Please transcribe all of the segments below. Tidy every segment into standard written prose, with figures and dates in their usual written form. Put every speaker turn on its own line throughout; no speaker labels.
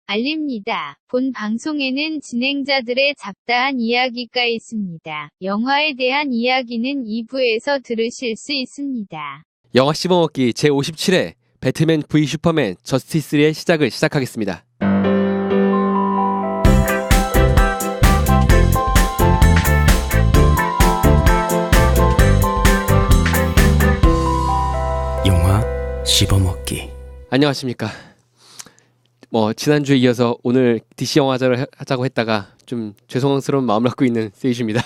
알립니다. 본 방송에는 진행자들의 잡다한 이야기가 있습니다. 영화에 대한 이야기는 2부에서 들으실 수 있습니다.
영화 씹어먹기 제57회 배트맨 v 슈퍼맨 저스티스 3의 시작을 시작하겠습니다.
영화 씹어먹기.
안녕하십니까. 지난주에 이어서 오늘 DC 영화제를 하자고 했다가 좀 죄송스러운 마음을 갖고 있는 세이주입니다.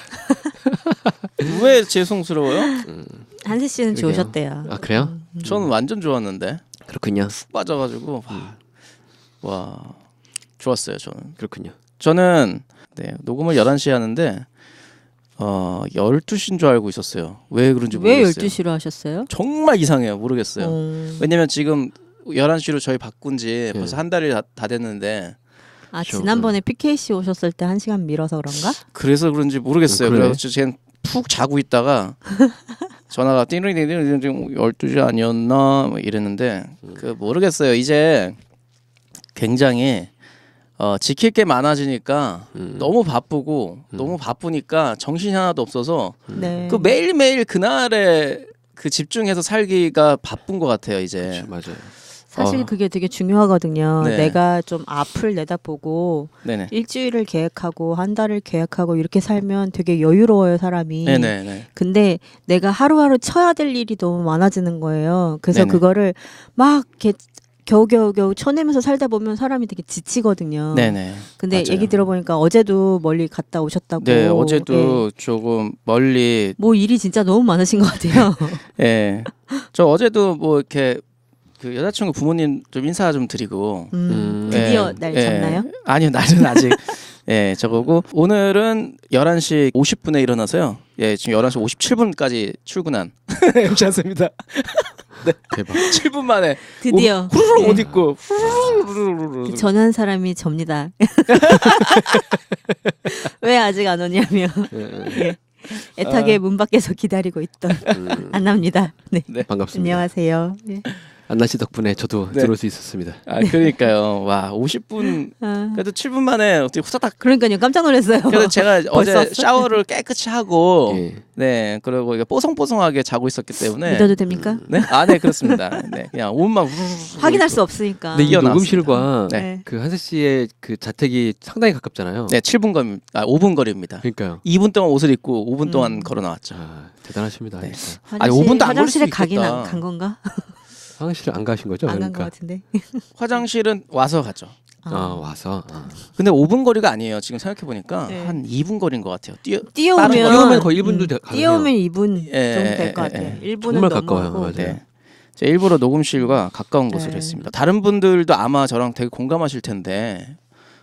왜 죄송스러워요?
한세 씨는
그러게요.
좋으셨대요.
아 그래요?
저는 완전 좋았는데
그렇군요.
빠져가지고 와 좋았어요.
그렇군요.
저는 네, 녹음을 11시에 하는데 12시인 줄 알고 있었어요. 왜 그런지
왜
모르겠어요.
12시로 하셨어요?
정말 이상해요. 모르겠어요. 왜냐면 지금 11시로 저희 바꾼 지 벌써 한 달이 다 됐는데
지난번에 PKC 오셨을 때 1시간 미뤄서 그런가?
그래서 그런지 모르겠어요.
그러네.
그래서 제가 푹 자고 있다가 전화가 띵띵띵띵 12시 아니었나 뭐 이랬는데 모르겠어요. 이제 굉장히 지킬 게 많아지니까 너무 바쁘고 너무 바쁘니까 정신이 하나도 없어서
네.
매일매일 그날에 집중해서 살기가 바쁜 것 같아요. 이제.
그렇죠, 맞아요.
사실 그게 되게 중요하거든요.
네.
내가 좀 앞을 내다보고
네네.
일주일을 계획하고 한 달을 계획하고 이렇게 살면 되게 여유로워요, 사람이.
네네네.
근데 내가 하루하루 쳐야 될 일이 너무 많아지는 거예요. 그래서
네네.
그거를 막 이렇게 겨우겨우 쳐내면서 살다 보면 사람이 되게 지치거든요.
네네.
근데
맞아요.
얘기 들어보니까 어제도 멀리 갔다 오셨다고.
네, 어제도
예.
조금 멀리.
뭐 일이 진짜 너무 많으신 것 같아요.
예. 저 어제도 이렇게 여자친구 부모님 좀 인사 좀 드리고.
드디어 날 잡나요?
아니요, 날은 아직. 예, 저거고 오늘은 11시 50분에 일어나서요. 예, 지금 11시 57분까지 출근한. 괜찮습니다. 네.
대박.
7분 만에
드디어.
후루룩
네.
옷 입고
그 전한 사람이 접니다. 왜 아직 안 오냐며. 예. 애타게 문 밖에서 기다리고 있던 안나입니다. 네.
네.
반갑습니다.
안녕하세요. 네.
안나 씨 덕분에 저도
네.
들어올 수 있었습니다.
아, 그러니까요. 와, 50분 그래도 7분 만에 어떻게 후다닥.
그러니까요. 깜짝 놀랐어요.
그래서 제가 어제
벌써?
샤워를 깨끗이 하고
예.
네, 그리고 이게 뽀송뽀송하게 자고 있었기 때문에
믿어도 됩니까?
네? 아, 네, 그렇습니다. 네. 그냥 옷만 후루룩
확인할
입고.
수 없으니까.
근데 이
이어나왔습니다.
녹음실과
네.
그 한세 씨의 그 자택이 상당히 가깝잖아요.
네, 7분 거리. 5분 거리입니다.
그러니까요.
2분 동안 옷을 입고 5분 동안 걸어 나왔죠.
대단하십니다.
네.
진짜.
아니, 5분도 안 걸릴
화장실에
수
가긴
있겠다.
간 건가?
화장실 안 가신 거죠?
안 간 것
그러니까.
같은데.
화장실은 와서 가죠.
와서.
근데 5분 거리가 아니에요. 지금 생각해 보니까
네.
한 2분 거리인 것 같아요. 빠른
뛰어오면
거리.
뛰어오면 거의 1분도 가요.
뛰어오면 2분
예,
정도
예,
될 것
예,
같아요.
예.
1분은
정말 가까워요.
넘어가고.
맞아요.
네. 제가 일부러 녹음실과 가까운 곳을
네.
했습니다. 다른 분들도 아마 저랑 되게 공감하실 텐데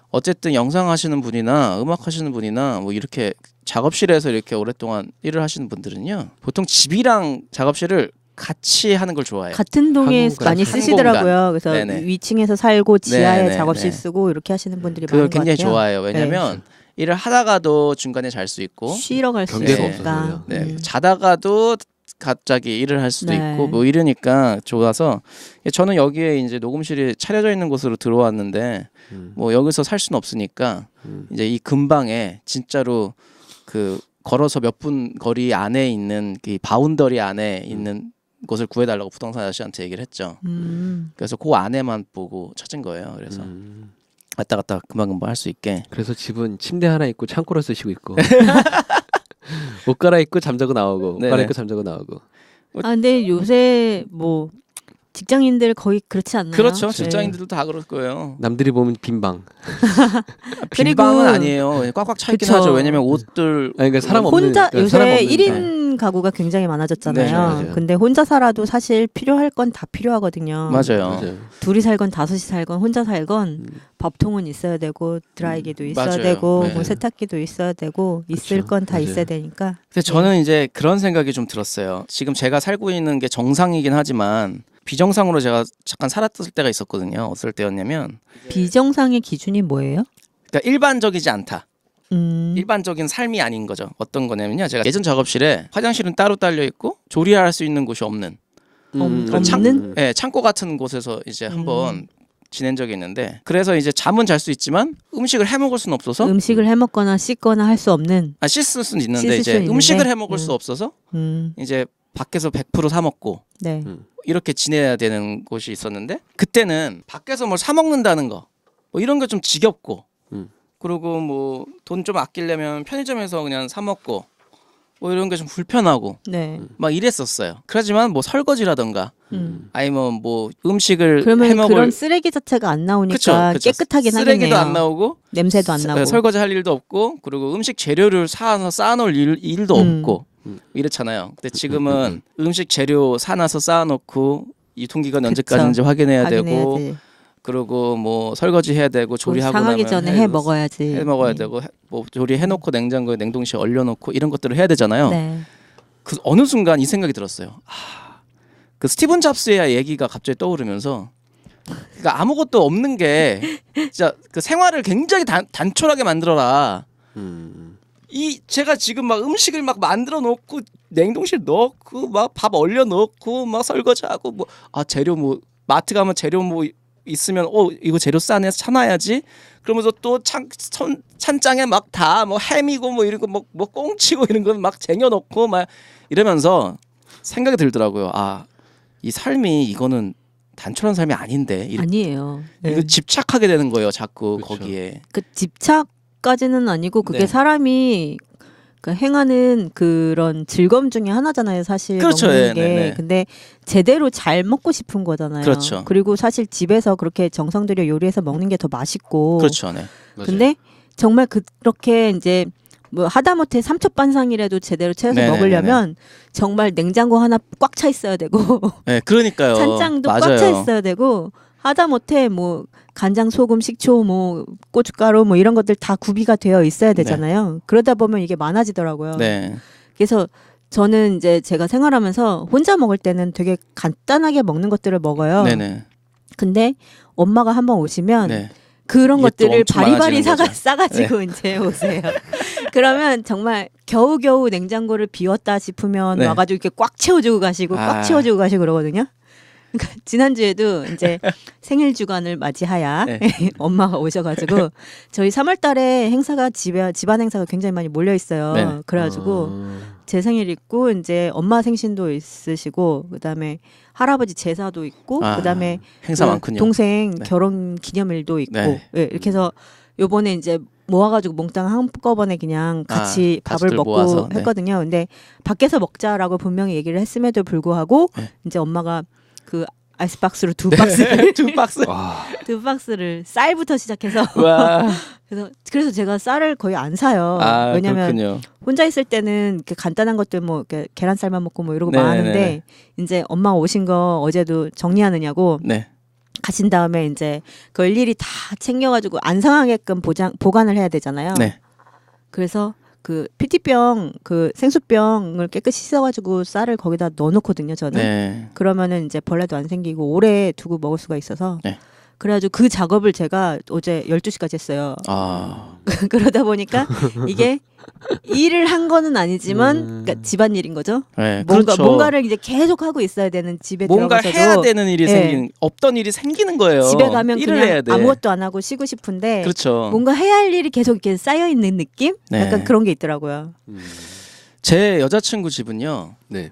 어쨌든 영상 하시는 분이나 음악 하시는 분이나 뭐 이렇게 작업실에서 이렇게 오랫동안 일을 하시는 분들은요. 보통 집이랑 작업실을 같이 하는 걸 좋아해요.
같은 동에
한 공간.
많이
한
쓰시더라고요.
공간.
그래서
네네.
위층에서 살고 지하에
네네,
작업실
네.
쓰고 이렇게 하시는 분들이
그걸
많은 것
굉장히
같아요.
좋아해요. 왜냐면 일을 하다가도 중간에 잘 수 있고
쉬러 갈 수
경계가
있으니까.
없어서요.
네, 자다가도 갑자기 일을 할 수도
네.
있고 뭐 이러니까 좋아서 저는 여기에 이제 녹음실이 차려져 있는 곳으로 들어왔는데 뭐 여기서 살 수는 없으니까 이제 이 근방에 진짜로 걸어서 몇 분 거리 안에 있는 그 바운더리 안에 있는 곳을 구해달라고 부동산 아저씨한테 얘기를 했죠. 그래서 그 안에만 보고 찾은 거예요. 그래서 왔다 갔다 금방금방 할 수 있게.
그래서 집은 침대 하나 있고 창고로 쓰시고 있고 옷 갈아입고 잠자고 나오고 옷
네네.
갈아입고 잠자고 나오고.
아 근데 요새 뭐 직장인들 거의 그렇지 않나요?
그렇죠.
네.
직장인들도 다 그럴 거예요.
남들이 보면 빈방.
그리고-
빈방은 아니에요. 꽉꽉 차 있긴
그쵸.
하죠. 왜냐면 옷들
아니, 그러니까 사람 없는
혼자
그러니까 사람
요새
없는
1인 가구가 굉장히 많아졌잖아요.
네,
맞아요.
근데 혼자 살아도 사실 필요할 건 다 필요하거든요.
맞아요.
맞아요.
둘이 살건 다섯이 살건 혼자 살건 밥통은 있어야 되고 드라이기도 있어야
맞아요.
되고
네.
뭐 세탁기도 있어야 되고 있을
그쵸.
건 다
맞아요.
있어야 되니까.
근데 저는 이제 그런 생각이 좀 들었어요. 지금 제가 살고 있는 게 정상이긴 하지만 비정상으로 제가 잠깐 살았을 때가 있었거든요. 어떨 때였냐면
비정상의 기준이 뭐예요?
그러니까 일반적이지 않다.
음.
일반적인 삶이 아닌 거죠. 어떤 거냐면요. 제가 예전 작업실에 화장실은 따로 딸려 있고 조리할 수 있는 곳이 없는
없는?
창고 같은 곳에서 이제 한번 지낸 적이 있는데 그래서 이제 잠은 잘 수 있지만 음식을 해 먹을 수는 없어서
음식을 해 먹거나 씻거나 할 수 없는.
씻을 수는 있는데
씻을
이제
수는
음식을
있는데?
해 먹을 수 없어서 이제 밖에서 100% 사 먹고
네.
이렇게 지내야 되는 곳이 있었는데 그때는 밖에서 뭘 사 먹는다는 거 뭐 이런 게 좀 지겹고 그리고 뭐 돈 좀 아끼려면 편의점에서 그냥 사 먹고 뭐 이런 게 좀 불편하고
네.
막 이랬었어요. 그렇지만 뭐 설거지라던가 아니면 뭐 음식을
그러면
해먹을
그런 쓰레기 자체가 안 나오니까
그쵸.
깨끗하긴
쓰레기도
하겠네요.
안 나오고
냄새도 안 나고.
설거지 할 일도 없고 그리고 음식 재료를 사서 쌓아놓을 일도 없고 이렇잖아요. 근데 지금은 음식 재료 사놔서 쌓아놓고 유통기간 언제까지인지 확인해야 되고
확인해야지.
그리고 뭐 설거지 해야 되고 조리하고
상하기
나면
전에 해 먹어야지.
해 먹어야 되고 뭐 조리해놓고 냉장고에 냉동실에 얼려놓고 이런 것들을 해야 되잖아요.
네.
그 어느 순간 이 생각이 들었어요. 그 스티븐 잡스의 얘기가 갑자기 떠오르면서 그러니까 아무것도 없는 게 진짜 그 생활을 굉장히 단촐하게 만들어라. 이 제가 지금 막 음식을 막 만들어 놓고 냉동실 넣고 막 밥 얼려 넣고 막 설거지하고 뭐 재료 뭐 마트 가면 재료 뭐 있으면 이거 재료 싸네 사놔야지. 그러면서 또 찬장에 막 다 뭐 햄이고 뭐 이런 거 뭐 꽁치고 이런 거 막 쟁여 놓고 막 이러면서 생각이 들더라고요. 이 삶이 이거는 단촐한 삶이 아닌데
아니에요. 네.
이거 집착하게 되는 거예요. 자꾸
그쵸.
거기에.
그 집착까지는 아니고 그게
네.
사람이 그 행하는 그런 즐거움 중에 하나잖아요. 사실
그렇죠.
먹는
예,
게.
네, 네.
근데 제대로 잘 먹고 싶은 거잖아요.
그렇죠.
그리고 사실 집에서 그렇게 정성 들여 요리해서 먹는 게 더 맛있고.
그렇죠. 네.
근데 정말 그렇게 이제 뭐 하다못해 삼첩반상이라도 제대로 채워서
네네네네.
먹으려면 정말 냉장고 하나 꽉 차 있어야 되고
네, 그러니까요.
찬장도
맞아요.
꽉 차 있어야 되고 하다못해 뭐 간장, 소금, 식초, 뭐 고춧가루 뭐 이런 것들 다 구비가 되어 있어야 되잖아요. 그러다 보면 이게 많아지더라고요.
네.
그래서 저는 이제 제가 생활하면서 혼자 먹을 때는 되게 간단하게 먹는 것들을 먹어요.
네네.
근데 엄마가 한번 오시면
네.
그런
이게 또
것들을
엄청
바리바리
많아지는 거죠.
싸가지고 이제 오세요. 그러면 정말 겨우겨우 냉장고를 비웠다 싶으면
네.
와가지고 이렇게 꽉 채워주고 가시고 꽉 채워주고 가시고 그러거든요. 그러니까 지난주에도 이제 생일 주간을 맞이하야
네.
엄마가 오셔가지고 저희 3월달에 행사가 집안 행사가 굉장히 많이 몰려 있어요.
네.
그래가지고 제 생일 있고 이제 엄마 생신도 있으시고 그다음에 할아버지 제사도 있고 그다음에
행사
그
많군요.
동생
네.
결혼 기념일도 있고
네.
예, 이렇게 해서 요번에 이제 모아가지고 몽땅 한꺼번에 그냥 같이 밥을
가족들
먹고
모아서, 네.
했거든요. 근데 밖에서 먹자라고 분명히 얘기를 했음에도 불구하고
네.
이제 엄마가 그 아이스박스로 두 박스를
두 박스.
두 박스를 쌀부터 시작해서
와.
그래서 제가 쌀을 거의 안 사요. 왜냐면
그렇군요.
혼자 있을 때는 이렇게 간단한 것들 뭐 이렇게 계란 삶아 먹고 뭐 이러고
네네네.
많은데 이제 엄마 오신 거 어제도 정리하느냐고
네.
가신 다음에 이제 그걸 일일이 다 챙겨가지고 안 상하게끔 보관을 해야 되잖아요.
네.
그래서 그 PT병 그 생수병을 깨끗이 씻어가지고 쌀을 거기다 넣어놓거든요. 저는.
네.
그러면은 이제 벌레도 안 생기고 오래 두고 먹을 수가 있어서.
네.
그래가지고 그 작업을 제가 어제 12시까지 했어요. 그러다 보니까 이게 일을 한 거는 아니지만 그러니까 집안일인 거죠.
네. 그렇죠.
뭔가를 이제 계속 하고 있어야 되는 집에
뭔가
들어가서도
해야 되는 일이
네.
없던 일이 생기는 거예요.
집에 가면
일을
그냥
해야 돼.
아무것도 안 하고 쉬고 싶은데
그렇죠.
뭔가 해야 할 일이 계속 이렇게 쌓여 있는 느낌?
네.
약간 그런 게 있더라고요.
제 여자친구 집은요.
네.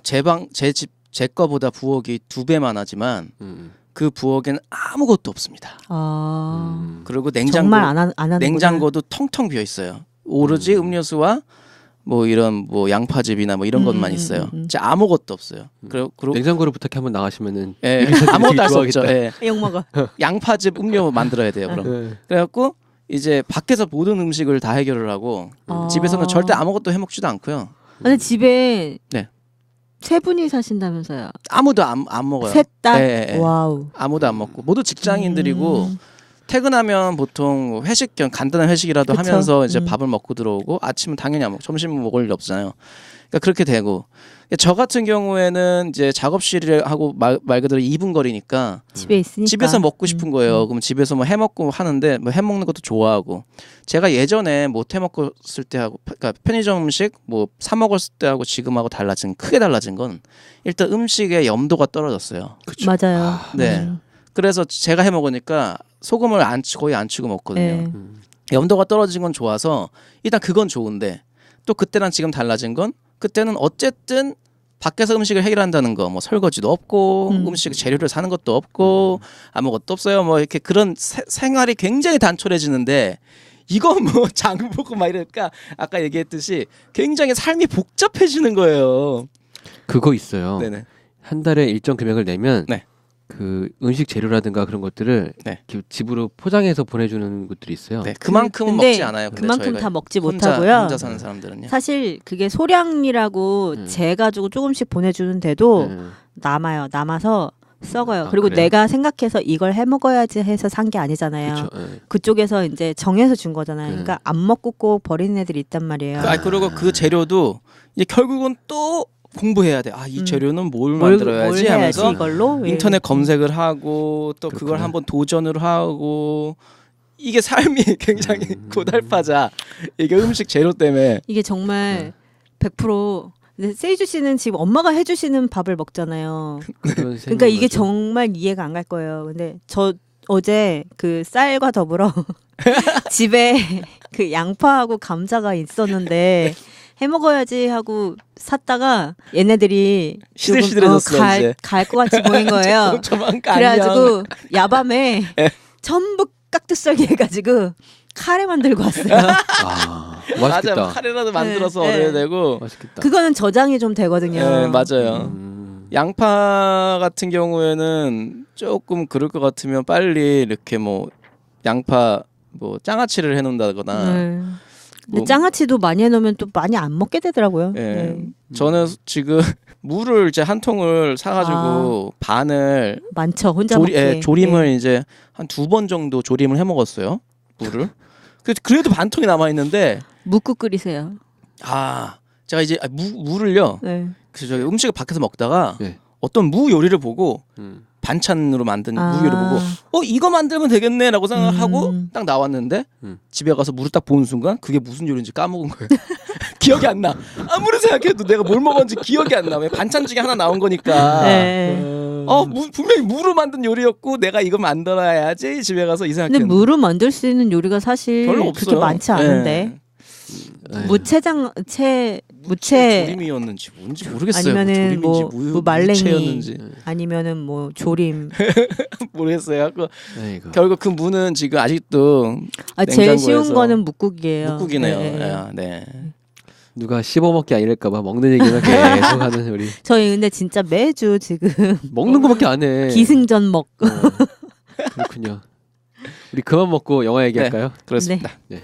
제 거보다 부엌이 2배 많아지만 그 부엌에는 아무것도 없습니다. 그리고
정말 안 하는
냉장고도 텅텅 비어 있어요. 오로지 음료수와 뭐 이런 뭐 양파즙이나 뭐 이런 것만 있어요. 진짜 아무것도 없어요. 그리고
냉장고를 부탁해 한번 나가시면은
예, 아무것도 할 수 없죠. 예.
욕 먹어.
양파즙 음료 만들어야 돼요. 그럼
네.
그래갖고 이제 밖에서 모든 음식을 다 해결을 하고 집에서는 절대 아무것도 해먹지도 않고요.
근데 집에
네.
세 분이 사신다면서요?
아무도 안 먹어요.
셋 다?
예.
와우.
아무도 안 먹고 모두 직장인들이고 퇴근하면 보통 회식 겸 간단한 회식이라도
그쵸?
하면서 이제 밥을 먹고 들어오고 아침은 당연히 안 먹고 점심은 먹을 일 없잖아요. 그러니까 그렇게 되고 저 같은 경우에는 이제 작업실하고 말 그대로 2분 거리니까
집에 있으니까.
집에서 먹고 싶은 거예요. 그럼 집에서 뭐 해먹고 하는데 뭐 해먹는 것도 좋아하고 제가 예전에 못 해먹었을 때 하고 그러니까 편의점 음식 뭐 사 먹었을 때 하고 지금하고 크게 달라진 건 일단 음식의 염도가 떨어졌어요.
맞아요.
네. 그래서 제가 해 먹으니까 소금을 거의 안 치고 먹거든요.
네.
염도가 떨어진 건 좋아서 일단 그건 좋은데 또 그때랑 지금 달라진 건 그때는 어쨌든 밖에서 음식을 해결한다는 거, 뭐 설거지도 없고 음식 재료를 사는 것도 없고 아무것도 없어요. 뭐 이렇게 그런 생활이 굉장히 단촐해지는데 이건 뭐 장 보고 막 이러니까 아까 얘기했듯이 굉장히 삶이 복잡해지는 거예요.
그거 있어요.
네네.
한 달에 일정 금액을 내면
네.
그 음식 재료라든가 그런 것들을
네.
집으로 포장해서 보내주는 것들이 있어요.
네, 그만큼은
근데
먹지 않아요. 근데
그만큼
저희가
다 먹지
혼자,
못하고요.
혼자 사는 사람들은요.
사실 그게 소량이라고 재가지고 조금씩 보내주는데도 남아요. 남아서 썩어요.
아,
그리고
그래요?
내가 생각해서 이걸 해 먹어야지 해서 산 게 아니잖아요.
그쵸, 예.
그쪽에서 이제 정해서 준 거잖아요. 그러니까 안 먹고 꼭 버리는 애들이 있단 말이에요.
그리고 그 재료도 이제 결국은 또 공부해야 돼. 아, 이 재료는 뭘 만들어야지
뭘 해야지
하면서
이걸로
인터넷 검색을 하고 또 그걸
그렇구나.
한번 도전을 하고 이게 삶이 굉장히 고달파자. 이게 음식 재료 때문에.
이게 정말 100% 근데 세이주 씨는 지금 엄마가 해주시는 밥을 먹잖아요.
그런
그러니까 이게
거죠.
정말 이해가 안 갈 거예요. 근데 저 어제 그 쌀과 더불어 집에 그 양파하고 감자가 있었는데 해 먹어야지 하고 샀다가 얘네들이
시들시들해졌어, 이제.
갈 것 같이 보인 거예요. 그래가지고 야밤에 전부 깍두썰기 해가지고 카레 만들고 왔어요.
아, 맛있겠다.
맞아, 카레라도 만들어서
네,
얻어야
네.
되고.
맛있겠다.
그거는 저장이 좀 되거든요.
네, 맞아요.
음.
양파 같은 경우에는 조금 그럴 것 같으면 빨리 이렇게 뭐 양파 뭐 장아찌를 해놓는다거나.
네. 근데
뭐-
장아찌도 많이 해놓으면 또 많이 안 먹게 되더라고요.
예.
네.
저는 지금 물을 이제 한 통을 사가지고 반을
많죠. 혼자 먹기.
조림을 이제 한 2번 정도 조림을 해 먹었어요. 물을. 그래도 반 통이 남아 있는데
묵국 끓이세요.
제가 이제 무를요.
네.
그래서 저기 음식을 밖에서 먹다가
네.
어떤 무 요리를 보고
음.
반찬으로 만든
아.
무 요리를 보고 이거 만들면 되겠네라고 생각을 하고 딱 나왔는데 집에 가서 물을 딱 보는 순간 그게 무슨 요리인지 까먹은 거예요. 기억이 안 나. 아무리 생각해도 내가 뭘 먹었는지 기억이 안 나. 왜 반찬 중에 하나 나온 거니까.
네.
분명히 무로 만든 요리였고 내가 이거 만들어야지 집에 가서 이
근데
생각했는데
무로 만들 수 있는 요리가 사실
별로
그렇게
없어요.
많지 않은데
에이.
무채
조림이었는지 뭔지 모르겠어요.
아니면은 뭐 말랭이
무채였는지
아니면은 뭐 조림.
모르겠어요.
아이고.
결국 그 무는 지금 아직도
제일 쉬운
냉장고에서
거는 묵국이에요.
묵국이네요.
네.
네.
누가 씹어먹기 아니랄까봐 먹는 얘기만 계속 하는 우리.
저희 근데 진짜 매주 지금
먹는 거밖에 안 해.
기승전 먹.
그렇군요. 우리 그만 먹고 영화 얘기할까요?
그렇습니다.
네.